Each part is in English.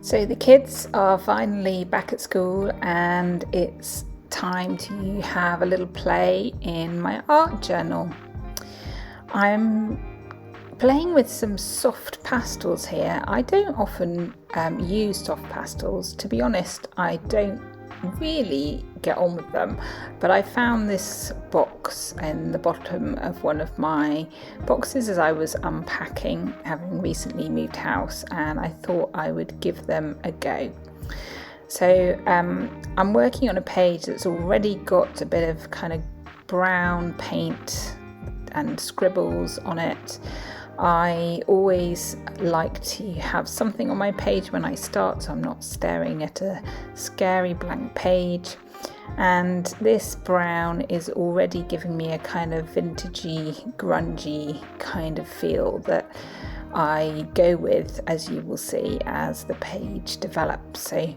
So the kids are finally back at school and it's time to have a little play in my art journal. I'm playing with some soft pastels here. I don't often use soft pastels. To be honest, I don't really get on with them, but I found this box in the bottom of one of my boxes as I was unpacking, having recently moved house, and I thought I would give them a go. So I'm working on a page that's already got a bit of kind of brown paint and scribbles on it. I always like to have something on my page when I start, so I'm not staring at a scary blank page. And this brown is already giving me a kind of vintagey, grungy kind of feel that I go with, as you will see, as the page develops. So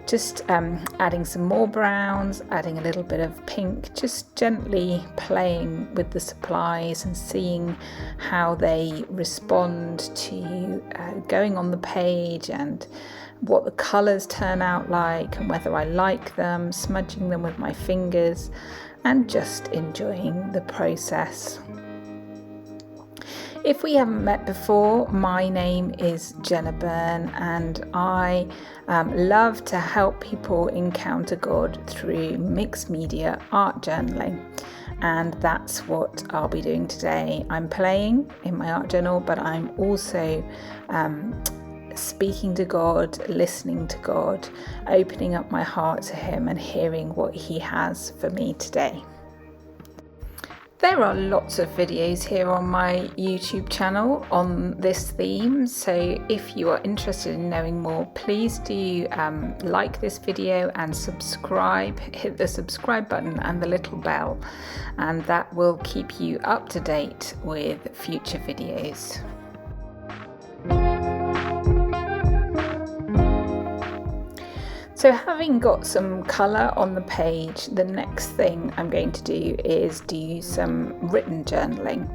just adding some more browns, adding a little bit of pink, just gently playing with the supplies and seeing how they respond to going on the page and what the colours turn out like and whether I like them, smudging them with my fingers and just enjoying the process. If we haven't met before, my name is Jenna Byrne and I love to help people encounter God through mixed media art journaling, and that's what I'll be doing today. I'm playing in my art journal, but I'm also speaking to God, listening to God, opening up my heart to Him and hearing what He has for me today. There are lots of videos here on my YouTube channel on this theme, so if you are interested in knowing more, please do like this video and subscribe. Hit the subscribe button and the little bell, and that will keep you up to date with future videos. So having got some colour on the page, the next thing I'm going to do is do some written journaling.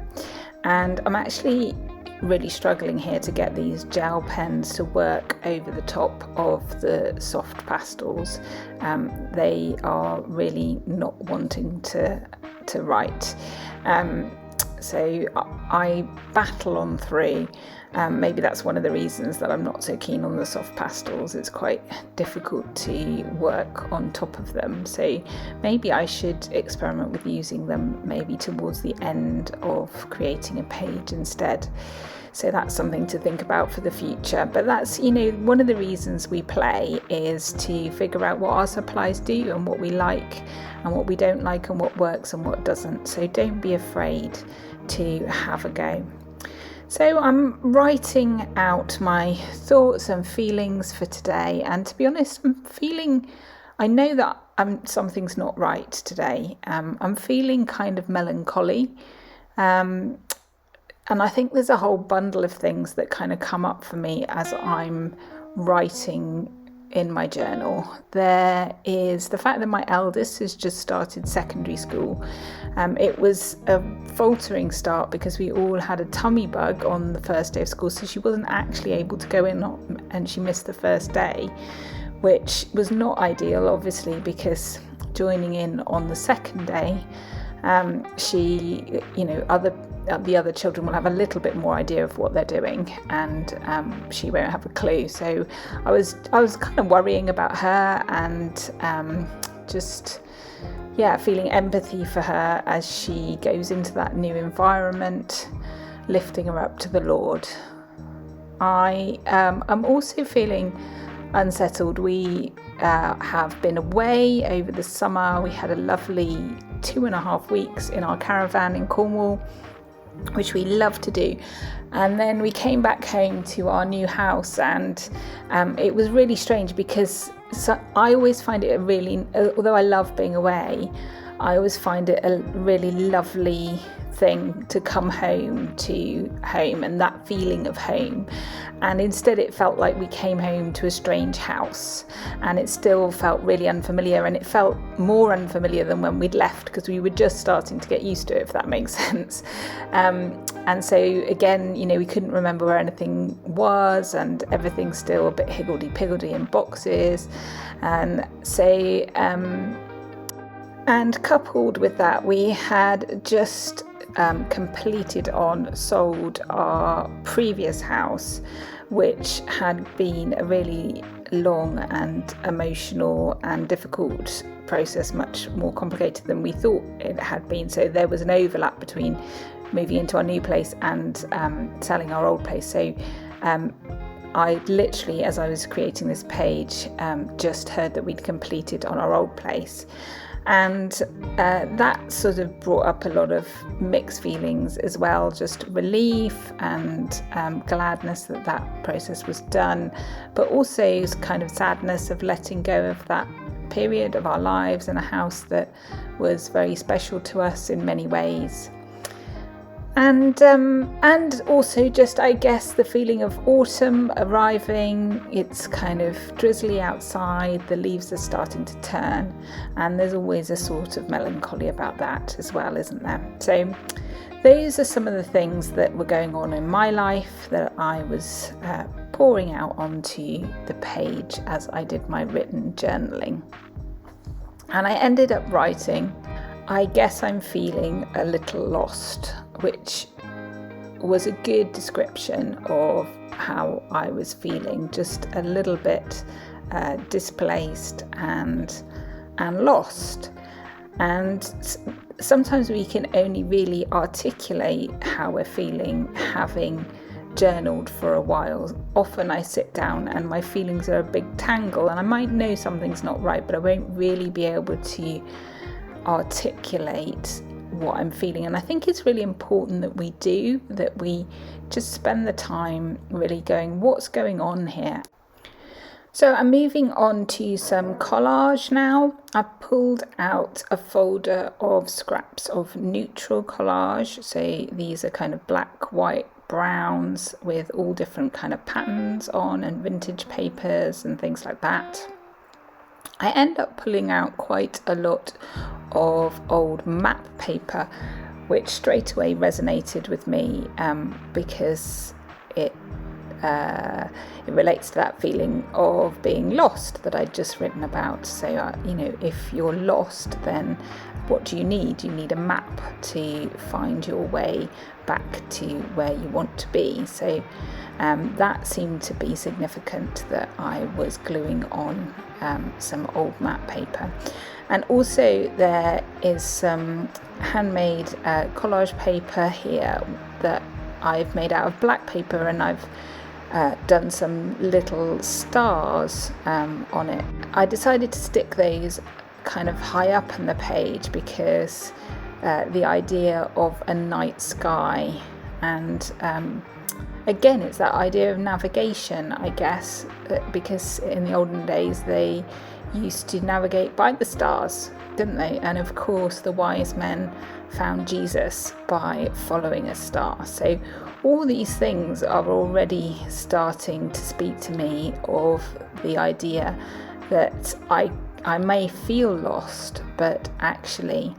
And I'm actually really struggling here to get these gel pens to work over the top of the soft pastels. They are really not wanting to write. So I battle on through. Maybe that's one of the reasons that I'm not so keen on the soft pastels. It's quite difficult to work on top of them. So maybe I should experiment with using them maybe towards the end of creating a page instead. So that's something to think about for the future. But that's, one of the reasons we play is to figure out what our supplies do and what we like and what we don't like and what works and what doesn't. So don't be afraid to have a go. So I'm writing out my thoughts and feelings for today, and to be honest, I know that something's not right today. I'm feeling kind of melancholy, and I think there's a whole bundle of things that kind of come up for me as I'm writing in my journal. There is the fact that my eldest has just started secondary school. It was a faltering start because we all had a tummy bug on the first day of school, so she wasn't actually able to go in and she missed the first day, which was not ideal, obviously, because joining in on the second day, the other children will have a little bit more idea of what they're doing, and she won't have a clue. So I was kind of worrying about her and just feeling empathy for her as she goes into that new environment, lifting her up to the Lord. I'm also feeling unsettled. We have been away over the summer. We had a lovely 2.5 weeks in our caravan in Cornwall, which we love to do, and then we came back home to our new house, and it was really strange because I always find it although I love being away, I always find it a really lovely thing to come home to home and that feeling of home, and instead it felt like we came home to a strange house, and it still felt really unfamiliar, and it felt more unfamiliar than when we'd left because we were just starting to get used to it, if that makes sense. And so again, we couldn't remember where anything was, and everything's still a bit higgledy-piggledy in boxes, and so and coupled with that, we had just sold our previous house, which had been a really long and emotional and difficult process, much more complicated than we thought it had been. So there was an overlap between moving into our new place and selling our old place. So I literally, as I was creating this page, just heard that we'd completed on our old place. And that sort of brought up a lot of mixed feelings as well, just relief and gladness that process was done, but also kind of sadness of letting go of that period of our lives in a house that was very special to us in many ways. And also just, I guess, the feeling of autumn arriving. It's kind of drizzly outside, the leaves are starting to turn, and there's always a sort of melancholy about that as well, isn't there? So those are some of the things that were going on in my life that I was pouring out onto the page as I did my written journaling. And I ended up writing, I guess I'm feeling a little lost, which was a good description of how I was feeling, just a little bit displaced and lost. And sometimes we can only really articulate how we're feeling having journaled for a while. Often I sit down and my feelings are a big tangle, and I might know something's not right, but I won't really be able to articulate what I'm feeling. And I think it's really important that we just spend the time really going, what's going on here? So I'm moving on to some collage now. I've pulled out a folder of scraps of neutral collage. So these are kind of black, white, browns with all different kind of patterns on, and vintage papers and things like that. I end up pulling out quite a lot of old map paper, which straight away resonated with me because it relates to that feeling of being lost that I'd just written about. So, if you're lost, then what do you need? You need a map to find your way back to where you want to be. So that seemed to be significant, that I was gluing on some old map paper. And also there is some handmade collage paper here that I've made out of black paper, and I've done some little stars on it. I decided to stick those kind of high up on the page because the idea of a night sky, and again, it's that idea of navigation, I guess, because in the olden days they used to navigate by the stars, didn't they? And of course the wise men found Jesus by following a star. So all these things are already starting to speak to me of the idea that I may feel lost, but actually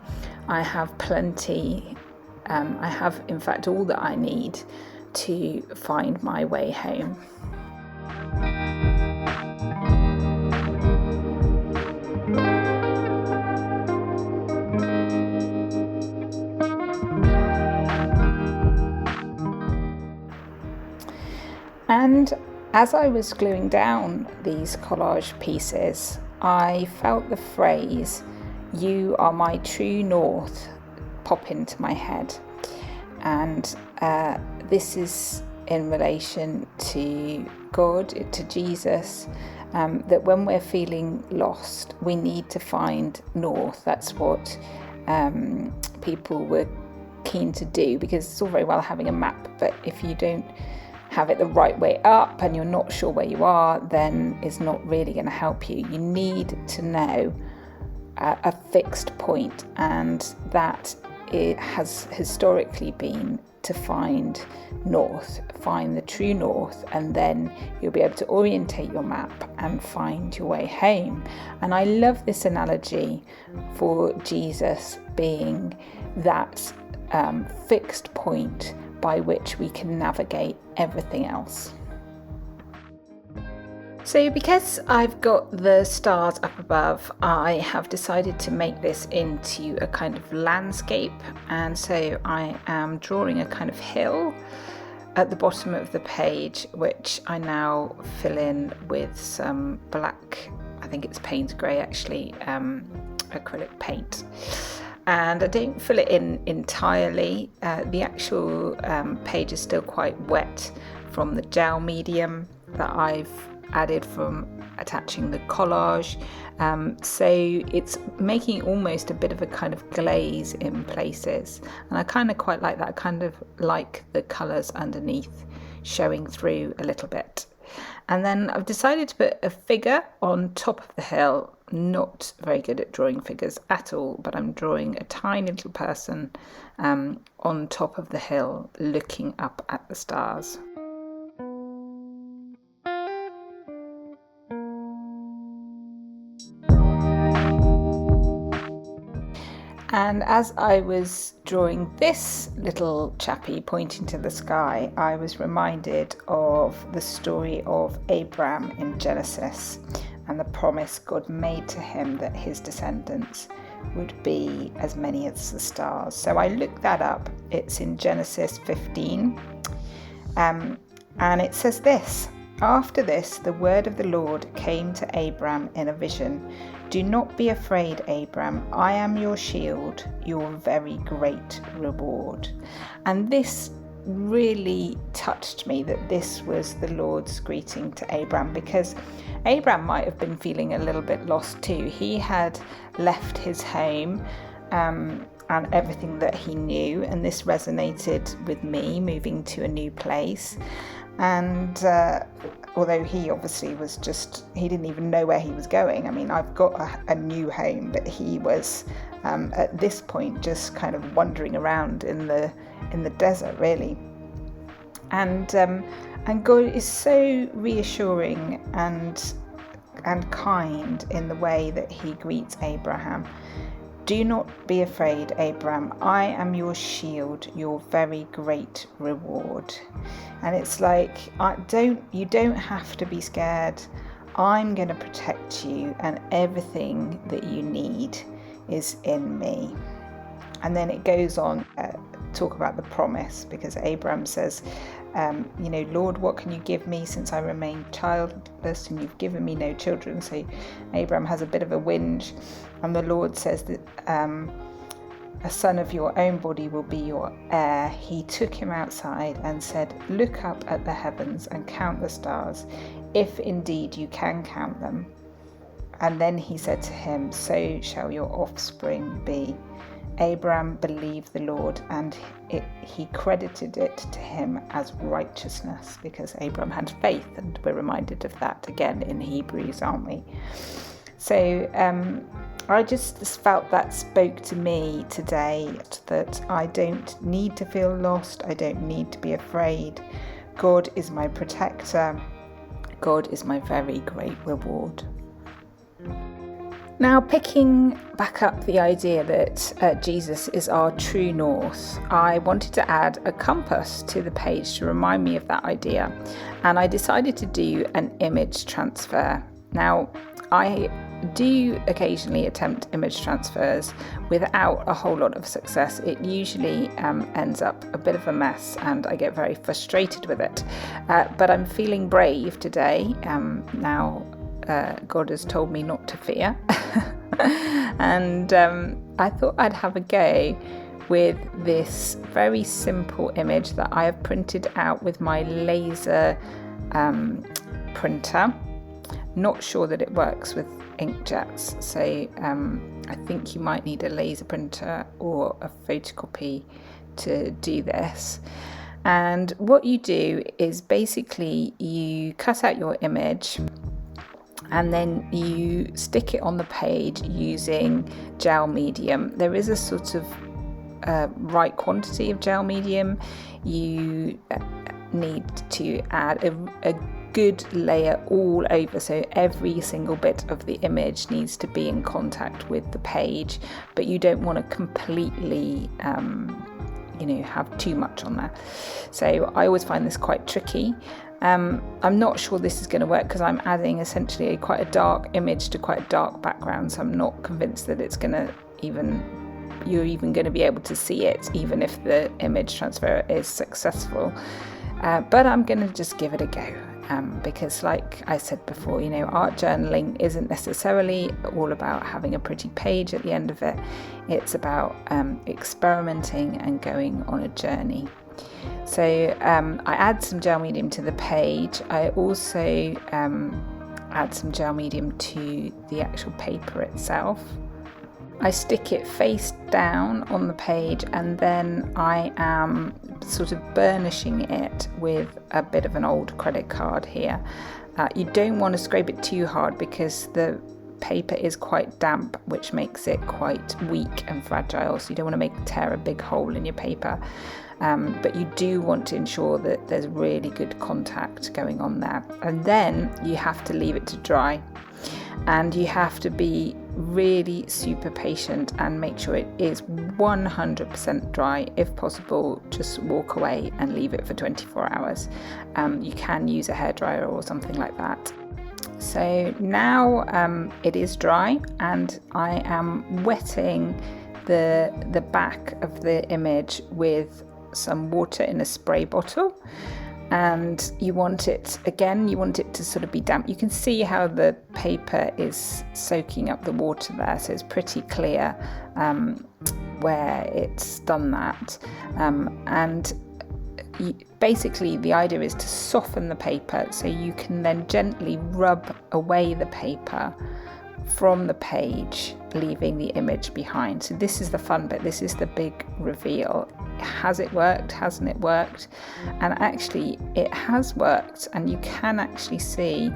I have plenty, I have in fact all that I need to find my way home. And as I was gluing down these collage pieces, I felt the phrase, "You are my true north," pop into my head. And this is in relation to God, to Jesus, that when we're feeling lost, we need to find north. That's what people were keen to do, because it's all very well having a map, but if you don't have it the right way up and you're not sure where you are, then it's not really going to help you. You need to know a fixed point, and that it has historically been to find the true north, and then you'll be able to orientate your map and find your way home. And I love this analogy for Jesus being that fixed point by which we can navigate everything else. So because I've got the stars up above, I have decided to make this into a kind of landscape, and so I am drawing a kind of hill at the bottom of the page, which I now fill in with some black, I think it's Payne's Grey actually, acrylic paint. And I don't fill it in entirely. The actual page is still quite wet from the gel medium that I've added from attaching the collage, so it's making almost a bit of a kind of glaze in places, and I kind of quite like that. I kind of like the colours underneath showing through a little bit. And then I've decided to put a figure on top of the hill. Not very good at drawing figures at all, but I'm drawing a tiny little person on top of the hill looking up at the stars. And as I was drawing this little chappie pointing to the sky, I was reminded of the story of Abraham in Genesis and the promise God made to him that his descendants would be as many as the stars. So I looked that up. It's in Genesis 15. And it says this: "After this, the word of the Lord came to Abram in a vision. 'Do not be afraid, Abram. I am your shield, your very great reward.'" And this really touched me, that this was the Lord's greeting to Abram, because Abram might have been feeling a little bit lost too. He had left his home and everything that he knew, and this resonated with me, moving to a new place. And although he obviously he didn't even know where he was going. I mean, I've got a new home, but he was at this point just kind of wandering around in the desert, really. And God is so reassuring and kind in the way that he greets Abraham. "Do not be afraid, Abram. I am your shield, your very great reward." And it's like, you don't have to be scared. I'm going to protect you, and everything that you need is in me. And then it goes on talk about the promise, because Abram says, "Lord, what can you give me since I remain childless and you've given me no children?" So Abram has a bit of a whinge, and the Lord says that a son of your own body will be your heir. He took him outside and said, "Look up at the heavens and count the stars, if indeed you can count them." And then he said to him, "So shall your offspring be." Abram believed the Lord, and he credited it to him as righteousness, because Abram had faith, and we're reminded of that again in Hebrews, aren't we? So I just felt that spoke to me today, that I don't need to feel lost. I don't need to be afraid. God is my protector. God is my very great reward. Now, picking back up the idea that Jesus is our true north, I wanted to add a compass to the page to remind me of that idea, and I decided to do an image transfer. Now, I do occasionally attempt image transfers without a whole lot of success. It usually ends up a bit of a mess, and I get very frustrated with it. But I'm feeling brave today. Now God has told me not to fear. And I thought I'd have a go with this very simple image that I have printed out with my laser printer. Not sure that it works with inkjets, so I think you might need a laser printer or a photocopy to do this. And what you do is basically you cut out your image, and then you stick it on the page using gel medium. There is a sort of right quantity of gel medium. You need to add a good layer all over, so every single bit of the image needs to be in contact with the page, but you don't want to completely have too much on there. So I always find this quite tricky. I'm not sure this is going to work because I'm adding essentially quite a dark image to quite a dark background, so I'm not convinced that it's going to you're even going to be able to see it, even if the image transfer is successful. But I'm going to just give it a go. Because like I said before, art journaling isn't necessarily all about having a pretty page at the end of it. It's about experimenting and going on a journey. So I add some gel medium to the page. I also add some gel medium to the actual paper itself. I stick it face down on the page, and then I am sort of burnishing it with a bit of an old credit card here. You don't want to scrape it too hard because the paper is quite damp, which makes it quite weak and fragile, so you don't want to tear a big hole in your paper. But you do want to ensure that there's really good contact going on there. And then you have to leave it to dry. And you have to be really super patient and make sure it is 100% dry. If possible, just walk away and leave it for 24 hours. You can use a hairdryer or something like that. So now it is dry, and I am wetting the back of the image with some water in a spray bottle. And you want it to sort of be damp. You can see how the paper is soaking up the water there, so it's pretty clear where it's done that. Basically the idea is to soften the paper so you can then gently rub away the paper from the page, leaving the image behind. So this is the fun bit, this is the big reveal. Has it worked? Hasn't it worked? And actually it has worked, and you can actually see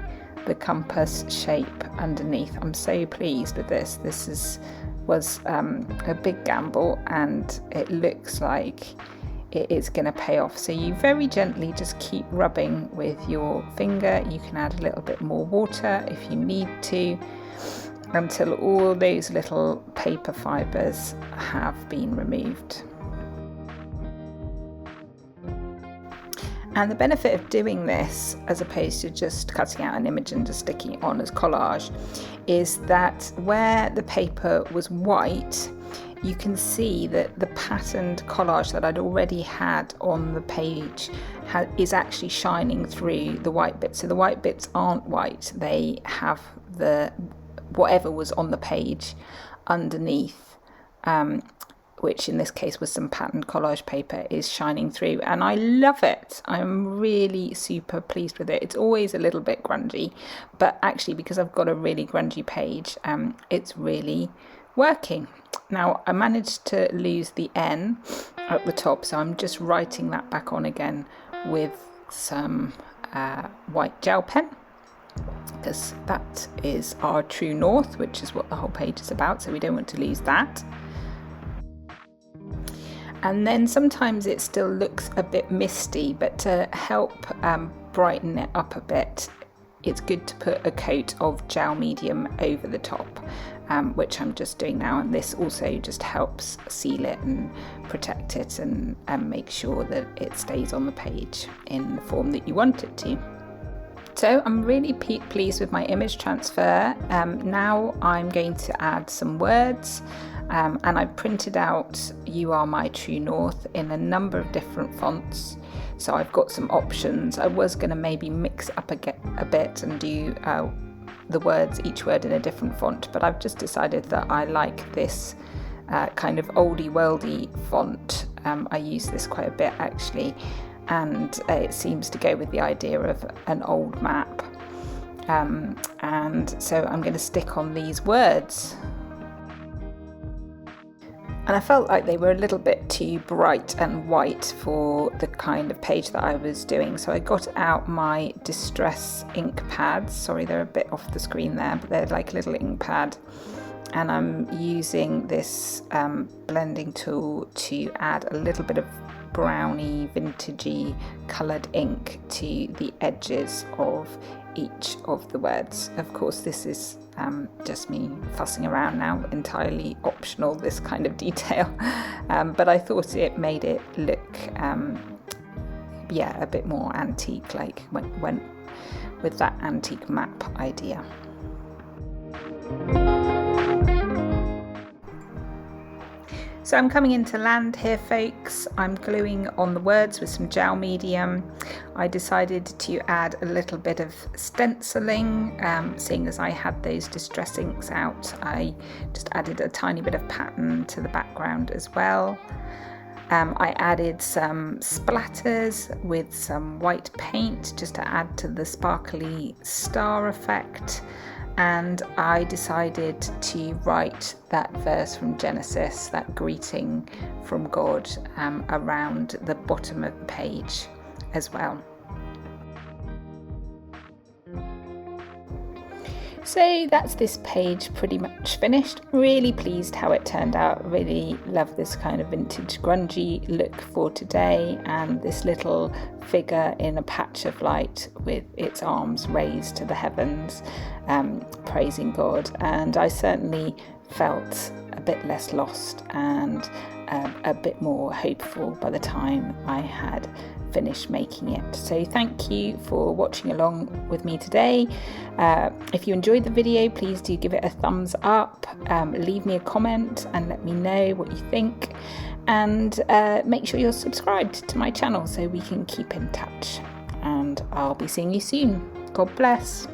the compass shape underneath. I'm so pleased with this. This was a big gamble, and it looks like it is going to pay off. So you very gently just keep rubbing with your finger. You can add a little bit more water if you need to, until all those little paper fibres have been removed. And the benefit of doing this, as opposed to just cutting out an image and just sticking it on as collage, is that where the paper was white, you can see that the patterned collage that I'd already had on the page is actually shining through the white bits. So the white bits aren't white, they have whatever was on the page underneath, which in this case was some patterned collage paper, is shining through, and I love it. I'm really super pleased with it. It's always a little bit grungy, but actually because I've got a really grungy page, it's really working. Now I managed to lose the N at the top, so I'm just writing that back on again with some white gel pen, because that is our true north, which is what the whole page is about, so we don't want to lose that. And then sometimes it still looks a bit misty, but to help brighten it up a bit, it's good to put a coat of gel medium over the top, which I'm just doing now, and this also just helps seal it and protect it and make sure that it stays on the page in the form that you want it to. So I'm really pleased with my image transfer. Now I'm going to add some words. And I printed out "You Are My True North" in a number of different fonts, so I've got some options. I was going to maybe mix up a bit and do each word in a different font, but I've just decided that I like this kind of oldie worldy font. I use this quite a bit actually, and it seems to go with the idea of an old map. And so I'm going to stick on these words. And I felt like they were a little bit too bright and white for the kind of page that I was doing. So I got out my Distress ink pads. Sorry, they're a bit off the screen there, but they're like a little ink pad. And I'm using this blending tool to add a little bit of browny, vintagey coloured ink to the edges of each of the words. Of course, this is just me fussing around now, entirely optional, this kind of detail, but I thought it made it look a bit more antique, like went with that antique map idea. So I'm coming into land here, folks. I'm gluing on the words with some gel medium. I decided to add a little bit of stenciling, seeing as I had those distress inks out. I just added a tiny bit of pattern to the background as well. I added some splatters with some white paint just to add to the sparkly star effect. And I decided to write that verse from Genesis, that greeting from God, around the bottom of the page as well. So that's this page pretty much finished. Really pleased how it turned out. Really love this kind of vintage grungy look for today, and this little figure in a patch of light with its arms raised to the heavens, praising God. And I certainly felt a bit less lost and a bit more hopeful by the time I had finished making it. So thank you for watching along with me today. If you enjoyed the video, please do give it a thumbs up, leave me a comment and let me know what you think, and make sure you're subscribed to my channel so we can keep in touch. And I'll be seeing you soon. God bless.